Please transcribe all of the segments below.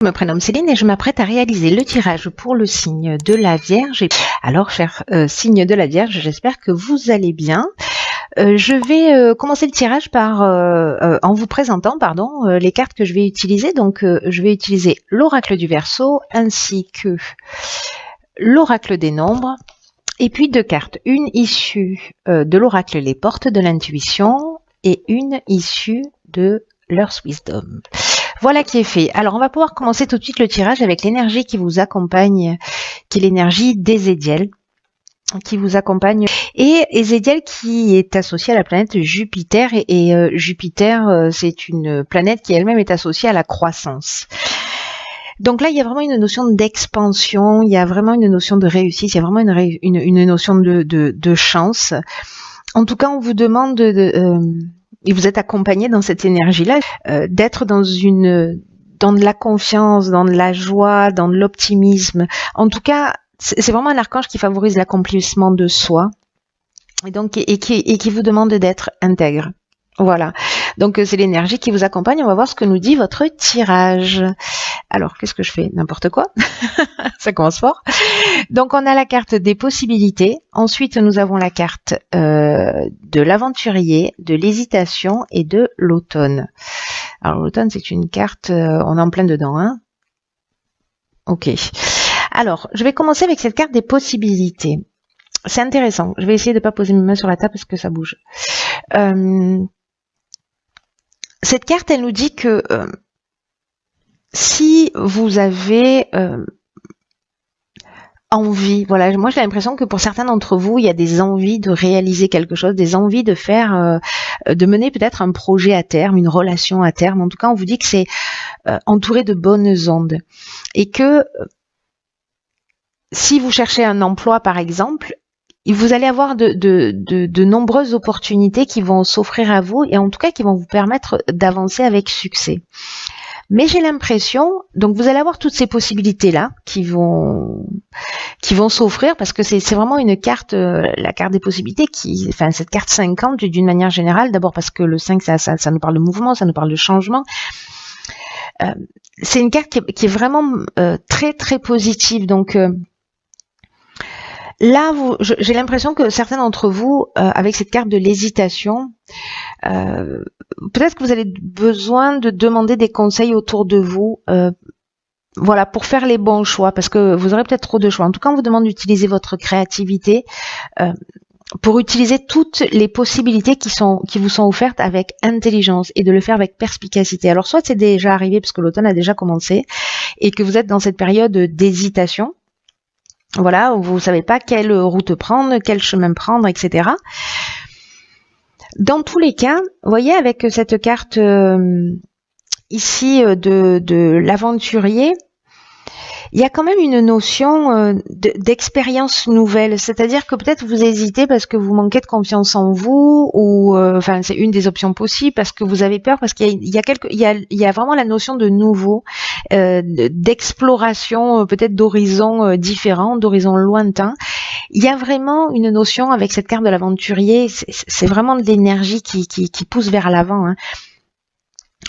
Je me prénomme Céline et je m'apprête à réaliser le tirage pour le signe de la Vierge. Alors, cher signe de la Vierge, j'espère que vous allez bien. Je vais commencer le tirage en vous présentant les cartes que je vais utiliser. Donc, je vais utiliser l'oracle du Verseau ainsi que l'oracle des nombres. Et puis deux cartes, une issue de l'oracle Les Portes de l'Intuition et une issue de l'Earth Wisdom. Voilà qui est fait. Alors, on va pouvoir commencer tout de suite le tirage avec l'énergie qui vous accompagne, qui est l'énergie d'Ézédiel, qui vous accompagne. Et Ézédiel qui est associé à la planète Jupiter. Et Jupiter, c'est une planète qui elle-même est associée à la croissance. Donc là, il y a vraiment une notion d'expansion, il y a vraiment une notion de réussite, il y a vraiment une notion de chance. En tout cas, on vous demande et vous êtes accompagné dans cette énergie-là, d'être dans de la confiance, dans de la joie, dans de l'optimisme. En tout cas, c'est vraiment un archange qui favorise l'accomplissement de soi et donc et qui vous demande d'être intègre. Voilà. Donc c'est l'énergie qui vous accompagne. On va voir ce que nous dit votre tirage. Alors, qu'est-ce que je fais? N'importe quoi. Ça commence fort. Donc, on a la carte des possibilités. Ensuite, nous avons la carte de l'aventurier, de l'hésitation et de l'automne. Alors, l'automne, c'est une carte, on est en plein dedans, hein. Ok. Alors, je vais commencer avec cette carte des possibilités. C'est intéressant. Je vais essayer de ne pas poser mes mains sur la table parce que ça bouge. Cette carte, elle nous dit que si vous avez envie, voilà, moi j'ai l'impression que pour certains d'entre vous, il y a des envies de réaliser quelque chose, des envies de faire, de mener peut-être un projet à terme, une relation à terme. En tout cas, on vous dit que c'est entouré de bonnes ondes et que si vous cherchez un emploi, par exemple, vous allez avoir de nombreuses opportunités qui vont s'offrir à vous et en tout cas qui vont vous permettre d'avancer avec succès. Mais j'ai l'impression, donc vous allez avoir toutes ces possibilités-là qui vont s'offrir parce que c'est vraiment une carte, la carte des possibilités cette carte 50 d'une manière générale, d'abord parce que le 5 ça nous parle de mouvement, ça nous parle de changement. C'est une carte qui est vraiment très très positive. Donc là, j'ai l'impression que certains d'entre vous, avec cette carte de l'hésitation, peut-être que vous avez besoin de demander des conseils autour de vous, voilà, pour faire les bons choix, parce que vous aurez peut-être trop de choix. En tout cas, on vous demande d'utiliser votre créativité pour utiliser toutes les possibilités qui vous sont offertes avec intelligence et de le faire avec perspicacité. Alors, soit c'est déjà arrivé parce que l'automne a déjà commencé et que vous êtes dans cette période d'hésitation. Voilà, où vous ne savez pas quelle route prendre, quel chemin prendre, etc. Dans tous les cas, vous voyez, avec cette carte ici de l'aventurier, il y a quand même une notion d'expérience nouvelle. C'est-à-dire que peut-être vous hésitez parce que vous manquez de confiance en vous, ou c'est une des options possibles, parce que vous avez peur, parce qu'il y a vraiment la notion de nouveau, d'exploration, peut-être d'horizons différents, d'horizons lointains. Il y a vraiment une notion avec cette carte de l'aventurier, c'est vraiment de l'énergie qui pousse vers l'avant, hein.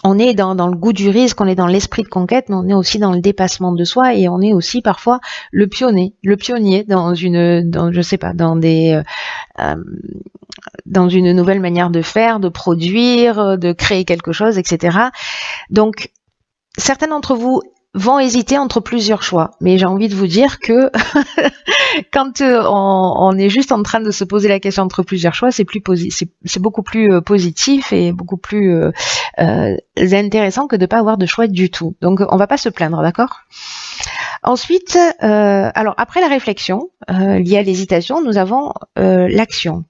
On est dans le goût du risque, on est dans l'esprit de conquête, mais on est aussi dans le dépassement de soi et on est aussi parfois le pionnier dans une nouvelle manière de faire, de produire, de créer quelque chose, etc. Donc, certains d'entre vous vont hésiter entre plusieurs choix, mais j'ai envie de vous dire que quand on est juste en train de se poser la question entre plusieurs choix, c'est beaucoup plus positif et beaucoup plus intéressant que de pas avoir de choix du tout. Donc on va pas se plaindre, d'accord? Ensuite, alors après la réflexion liée à l'hésitation, nous avons l'action.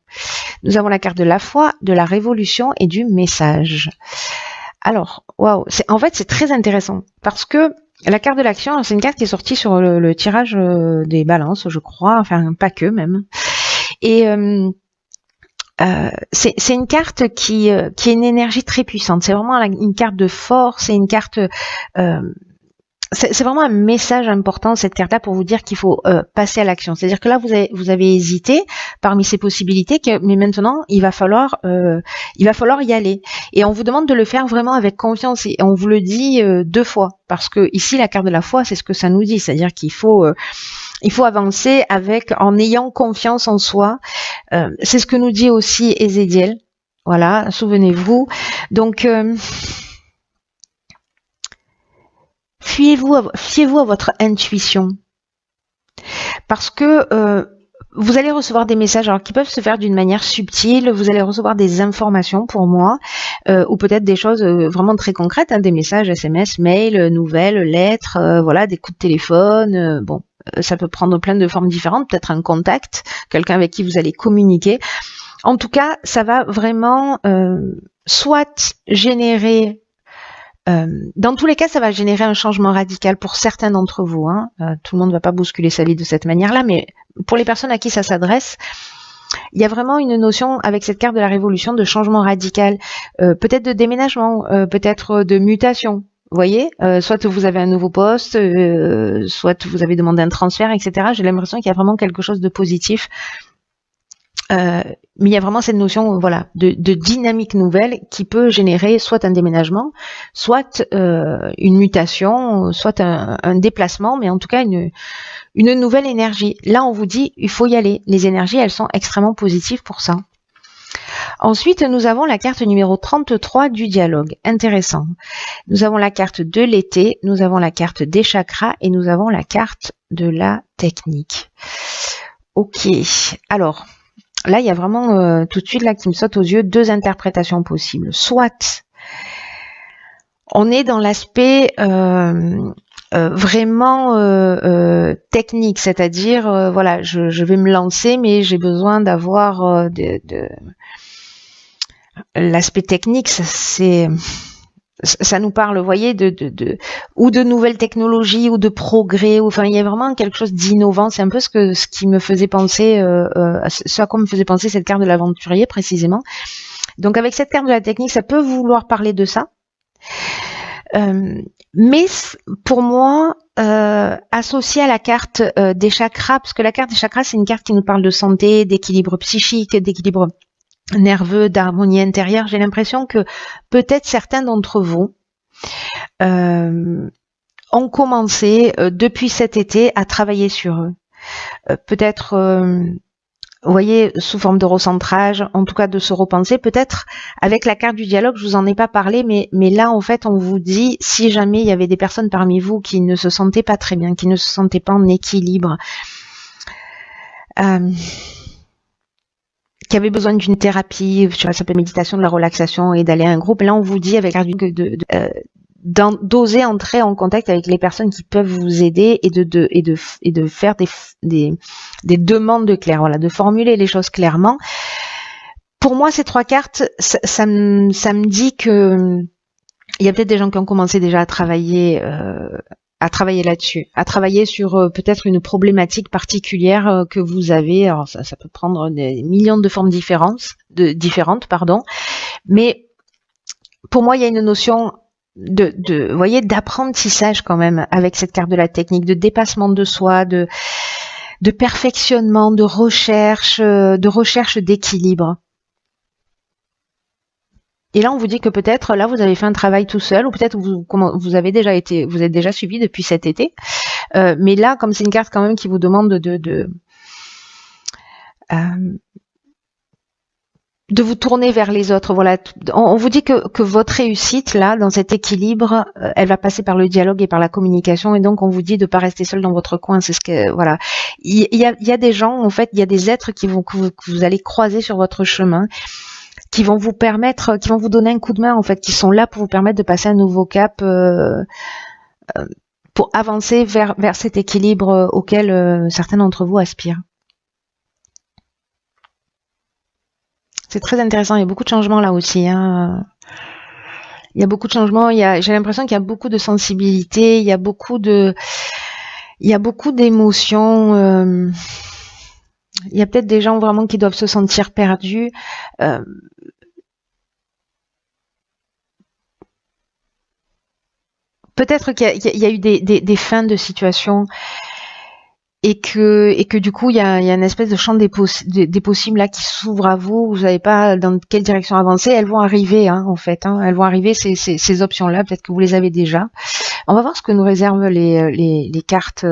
Nous avons la carte de la foi, de la révolution et du message. Alors, waouh, en fait c'est très intéressant parce que la carte de l'action, c'est une carte qui est sortie sur le tirage des balances, je crois, enfin pas que même. Et c'est une carte qui est une énergie très puissante. C'est vraiment une carte de force, c'est une carte c'est vraiment un message important, cette carte-là, pour vous dire qu'il faut passer à l'action. C'est-à-dire que là, vous avez hésité parmi ces possibilités, mais maintenant, il va falloir y aller. Et on vous demande de le faire vraiment avec confiance. Et on vous le dit 2 fois, parce que ici, la carte de la foi, c'est ce que ça nous dit. C'est-à-dire qu'il faut avancer en ayant confiance en soi. C'est ce que nous dit aussi Ézéchiel. Voilà, souvenez-vous. Donc fiez-vous à votre intuition, parce que vous allez recevoir des messages alors qui peuvent se faire d'une manière subtile. Vous allez recevoir des informations pour moi, ou peut-être des choses vraiment très concrètes, hein, des messages SMS, mails, nouvelles, lettres, voilà, des coups de téléphone. Bon, ça peut prendre plein de formes différentes. Peut-être un contact, quelqu'un avec qui vous allez communiquer. En tout cas, ça va vraiment soit générer dans tous les cas, ça va générer un changement radical pour certains d'entre vous. Hein. Tout le monde ne va pas bousculer sa vie de cette manière-là, mais pour les personnes à qui ça s'adresse, il y a vraiment une notion avec cette carte de la révolution de changement radical, peut-être de déménagement, peut-être de mutation. Vous voyez, soit vous avez un nouveau poste, soit vous avez demandé un transfert, etc. J'ai l'impression qu'il y a vraiment quelque chose de positif. Mais il y a vraiment cette notion, voilà, de dynamique nouvelle qui peut générer soit un déménagement, soit une mutation, soit un déplacement, mais en tout cas une nouvelle énergie. Là, on vous dit, il faut y aller. Les énergies, elles sont extrêmement positives pour ça. Ensuite, nous avons la carte numéro 33 du dialogue. Intéressant. Nous avons la carte de l'été, nous avons la carte des chakras et nous avons la carte de la technique. Ok. Alors, là, il y a vraiment tout de suite là qui me saute aux yeux 2 interprétations possibles. Soit on est dans l'aspect vraiment technique, c'est-à-dire voilà, je vais me lancer, mais j'ai besoin d'avoir l'aspect technique. Ça nous parle, vous voyez, ou de nouvelles technologies ou de progrès, ou enfin il y a vraiment quelque chose d'innovant. C'est un peu ce qui me faisait penser, ce à quoi me faisait penser cette carte de l'aventurier précisément. Donc avec cette carte de la technique, ça peut vouloir parler de ça, mais pour moi associé à la carte des chakras, parce que la carte des chakras c'est une carte qui nous parle de santé, d'équilibre psychique, d'équilibre nerveux, d'harmonie intérieure. J'ai l'impression que peut-être certains d'entre vous ont commencé depuis cet été à travailler sur eux. Peut-être, vous voyez, sous forme de recentrage, en tout cas de se repenser. Peut-être avec la carte du dialogue, je vous en ai pas parlé, mais là en fait on vous dit, si jamais il y avait des personnes parmi vous qui ne se sentaient pas très bien, qui ne se sentaient pas en équilibre, qui avait besoin d'une thérapie, ça peut être méditation, de la relaxation et d'aller à un groupe. Là, on vous dit avec d'oser entrer en contact avec les personnes qui peuvent vous aider et de faire des demandes claires, voilà, de formuler les choses clairement. Pour moi, ces 3 cartes, ça me dit que il y a peut-être des gens qui ont commencé déjà à travailler là-dessus, à travailler sur peut-être une problématique particulière que vous avez. Alors ça peut prendre des millions de formes différentes, mais pour moi il y a une notion vous voyez, d'apprentissage quand même avec cette carte de la technique, de dépassement de soi, de perfectionnement, de recherche d'équilibre. Et là, on vous dit que peut-être, là, vous avez fait un travail tout seul, ou peut-être vous êtes déjà suivi depuis cet été. Mais là, comme c'est une carte quand même qui vous demande de vous tourner vers les autres, voilà. On vous dit que votre réussite, là, dans cet équilibre, elle va passer par le dialogue et par la communication, et donc on vous dit de pas rester seul dans votre coin. C'est ce que, voilà. Il y a des gens, en fait, il y a des êtres que vous allez croiser sur votre chemin, qui vont vous donner un coup de main, en fait, qui sont là pour vous permettre de passer un nouveau cap, pour avancer vers cet équilibre auquel certains d'entre vous aspirent. C'est très intéressant, il y a beaucoup de changements là aussi. Hein. Il y a beaucoup de changements, j'ai l'impression qu'il y a beaucoup de sensibilité, il y a beaucoup d'émotions. Il y a peut-être des gens vraiment qui doivent se sentir perdus. peut-être qu'il y a eu des fins de situation et que du coup il y a une espèce de champ des possibles là qui s'ouvre à vous. Vous savez pas dans quelle direction avancer. Elles vont arriver, hein, en fait. Hein. Elles vont arriver ces options là. Peut-être que vous les avez déjà. On va voir ce que nous réservent les cartes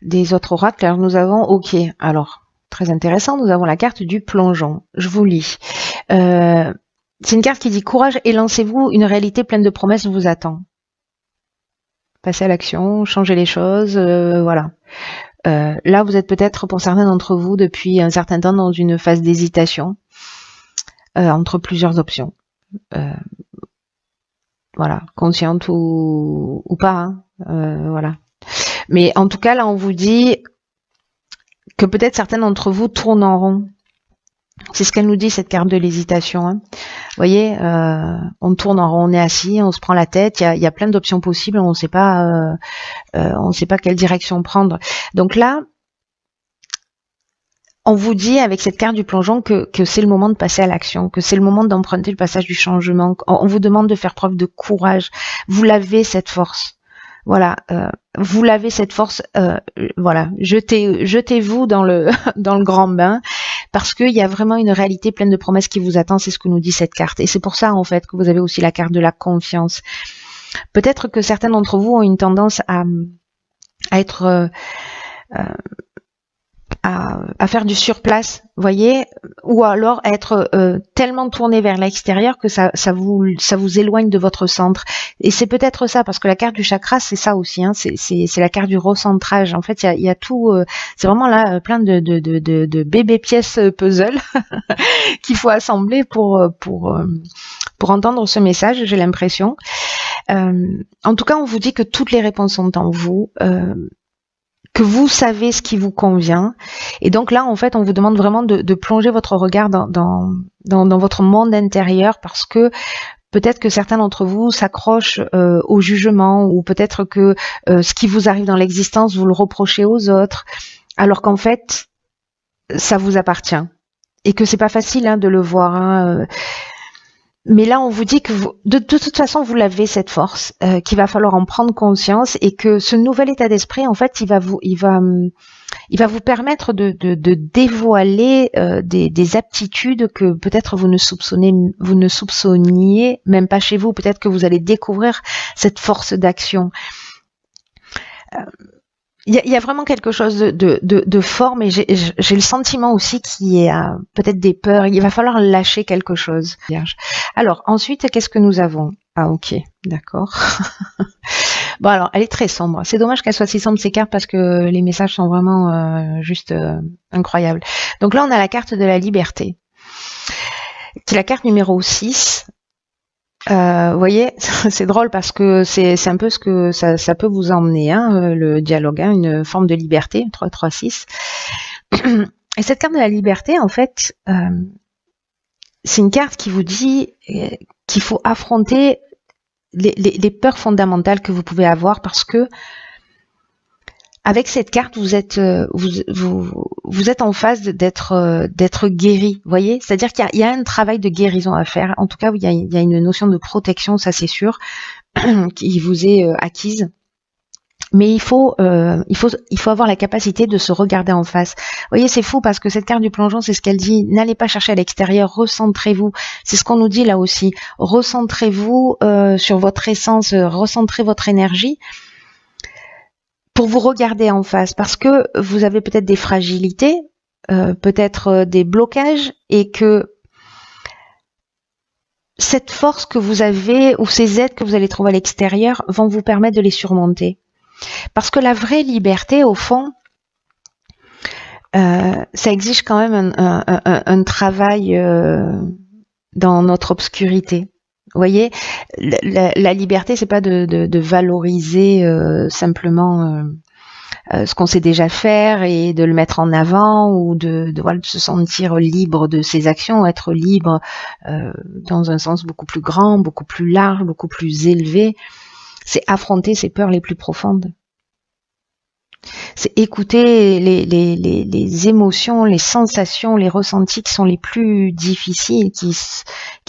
des autres oracles. Alors nous avons, ok, alors très intéressant. Nous avons la carte du plongeon. Je vous lis. C'est une carte qui dit courage et lancez-vous. Une réalité pleine de promesses vous attend. Passer à l'action, changer les choses, voilà. Là, vous êtes peut-être, pour certains d'entre vous, depuis un certain temps, dans une phase d'hésitation entre plusieurs options. Voilà, consciente ou pas, hein, voilà. Mais en tout cas, là, on vous dit que peut-être certains d'entre vous tournent en rond. C'est ce qu'elle nous dit, cette carte de l'hésitation. Hein. Vous voyez, on tourne en rond, on est assis, on se prend la tête, il y a plein d'options possibles, on ne sait pas quelle direction prendre. Donc là, on vous dit avec cette carte du plongeon que c'est le moment de passer à l'action, que c'est le moment d'emprunter le passage du changement. On vous demande de faire preuve de courage. Vous l'avez, cette force. Voilà, vous l'avez, cette force. Voilà, jetez-vous dans le dans le grand bain. Parce qu'il y a vraiment une réalité pleine de promesses qui vous attend, c'est ce que nous dit cette carte. Et c'est pour ça, en fait, que vous avez aussi la carte de la confiance. Peut-être que certains d'entre vous ont une tendance à être... à faire du surplace, voyez, ou alors être tellement tourné vers l'extérieur que ça vous éloigne de votre centre. Et c'est peut-être ça, parce que la carte du chakra, c'est ça aussi, hein, c'est la carte du recentrage. En fait, il y a tout, c'est vraiment là plein de bébés pièces puzzle qu'il faut assembler pour entendre ce message, j'ai l'impression. En tout cas, on vous dit que toutes les réponses sont en vous. Que vous savez ce qui vous convient. Et donc là, en fait, on vous demande vraiment de plonger votre regard dans votre monde intérieur, parce que peut-être que certains d'entre vous s'accrochent au jugement, ou peut-être que ce qui vous arrive dans l'existence, vous le reprochez aux autres, alors qu'en fait, ça vous appartient. Et que c'est pas facile, hein, de le voir. Hein. Mais là, on vous dit que de toute façon, vous l'avez, cette force, qu'il va falloir en prendre conscience, et que ce nouvel état d'esprit, en fait, il va vous permettre de dévoiler des aptitudes que peut-être vous ne soupçonniez même pas chez vous. Peut-être que vous allez découvrir cette force d'action. Il y a vraiment quelque chose de fort, mais j'ai le sentiment aussi qu'il y a peut-être des peurs. Il va falloir lâcher quelque chose. Alors, ensuite, qu'est-ce que nous avons? Ah, ok, d'accord. Bon, alors, elle est très sombre. C'est dommage qu'elle soit si sombre, ces cartes, parce que les messages sont vraiment juste incroyables. Donc là, on a la carte de la liberté, qui est la carte numéro 6. Vous voyez, c'est drôle parce que c'est un peu ce que ça peut vous emmener, hein, le dialogue, hein, une forme de liberté, 3-3-6. Et cette carte de la liberté, en fait, c'est une carte qui vous dit qu'il faut affronter les peurs fondamentales que vous pouvez avoir, parce que avec cette carte, vous êtes en phase d'être guéri, vous voyez. C'est-à-dire qu'il y a un travail de guérison à faire. En tout cas, il y a une notion de protection, ça c'est sûr, qui vous est acquise. Mais il faut avoir la capacité de se regarder en face. Vous voyez, c'est fou, parce que cette carte du plongeon, c'est ce qu'elle dit. N'allez pas chercher à l'extérieur, recentrez-vous. C'est ce qu'on nous dit là aussi. Recentrez-vous sur votre essence, recentrez votre énergie, pour vous regarder en face, parce que vous avez peut-être des fragilités, peut-être des blocages, et que cette force que vous avez, ou ces aides que vous allez trouver à l'extérieur, vont vous permettre de les surmonter. Parce que la vraie liberté, au fond, ça exige quand même un travail dans notre obscurité. Vous voyez, la liberté, c'est pas de valoriser simplement ce qu'on sait déjà faire et de le mettre en avant, ou de se sentir libre de ses actions, être libre dans un sens beaucoup plus grand, beaucoup plus large, beaucoup plus élevé. C'est affronter ses peurs les plus profondes. C'est écouter les émotions, les sensations, les ressentis qui sont les plus difficiles, qui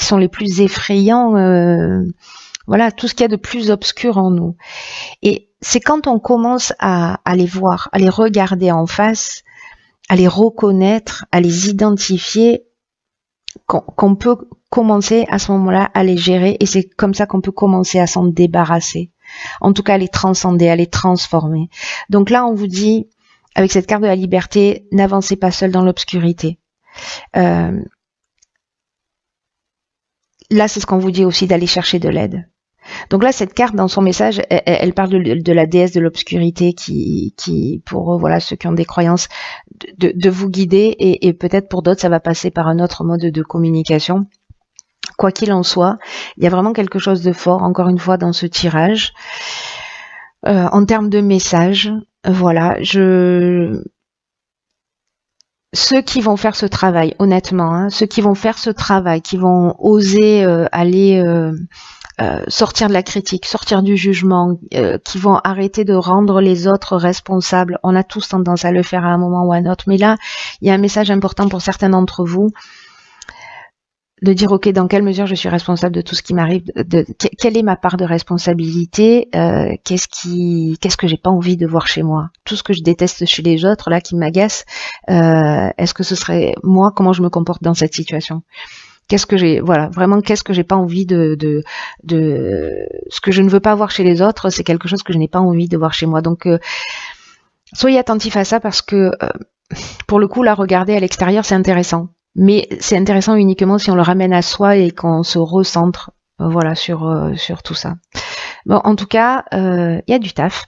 sont les plus effrayants, Voilà, tout ce qu'il y a de plus obscur en nous. Et c'est quand on commence à les voir, à les regarder en face, à les reconnaître, à les identifier, qu'on peut commencer à ce moment-là à les gérer, et c'est comme ça qu'on peut commencer à s'en débarrasser. En tout cas, à les transcender, à les transformer. Donc là, on vous dit, avec cette carte de la liberté, n'avancez pas seul dans l'obscurité. Là, c'est ce qu'on vous dit aussi, d'aller chercher de l'aide. Donc là, cette carte, dans son message, elle parle de la déesse de l'obscurité qui, pour voilà, ceux qui ont des croyances, de vous guider, et peut-être pour d'autres, ça va passer par un autre mode de communication. Quoi qu'il en soit, il y a vraiment quelque chose de fort, encore une fois, dans ce tirage. En termes de message, voilà, ceux qui vont faire ce travail, honnêtement, hein, ceux qui vont faire ce travail, qui vont oser aller sortir de la critique, sortir du jugement, qui vont arrêter de rendre les autres responsables. On a tous tendance à le faire à un moment ou à un autre, mais là, il y a un message important pour certains d'entre vous, de dire, ok, dans quelle mesure je suis responsable de tout ce qui m'arrive, quelle est ma part de responsabilité, qu'est-ce que j'ai pas envie de voir chez moi, tout ce que je déteste chez les autres, là, qui m'agace, est-ce que ce serait moi, comment je me comporte dans cette situation? Qu'est-ce que j'ai, voilà, vraiment, qu'est-ce que j'ai pas envie de ce que je ne veux pas voir chez les autres, c'est quelque chose que je n'ai pas envie de voir chez moi. Donc, soyez attentifs à ça, parce que, pour le coup, là, regarder à l'extérieur, c'est intéressant. Mais c'est intéressant uniquement si on le ramène à soi et qu'on se recentre, voilà, sur tout ça. Bon, en tout cas, il y a du taf,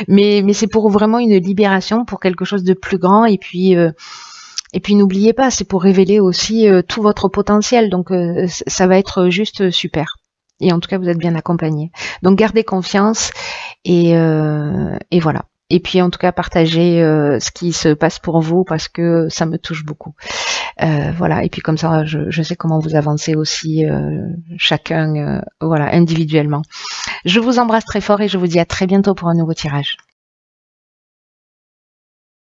mais c'est pour vraiment une libération, pour quelque chose de plus grand, et puis n'oubliez pas, c'est pour révéler aussi tout votre potentiel, donc ça va être juste super. Et en tout cas, vous êtes bien accompagné. Donc gardez confiance, et voilà. Et puis en tout cas, partagez ce qui se passe pour vous, parce que ça me touche beaucoup. Voilà. Et puis comme ça, je sais comment vous avancez aussi, chacun, voilà, individuellement. Je vous embrasse très fort, et je vous dis à très bientôt pour un nouveau tirage.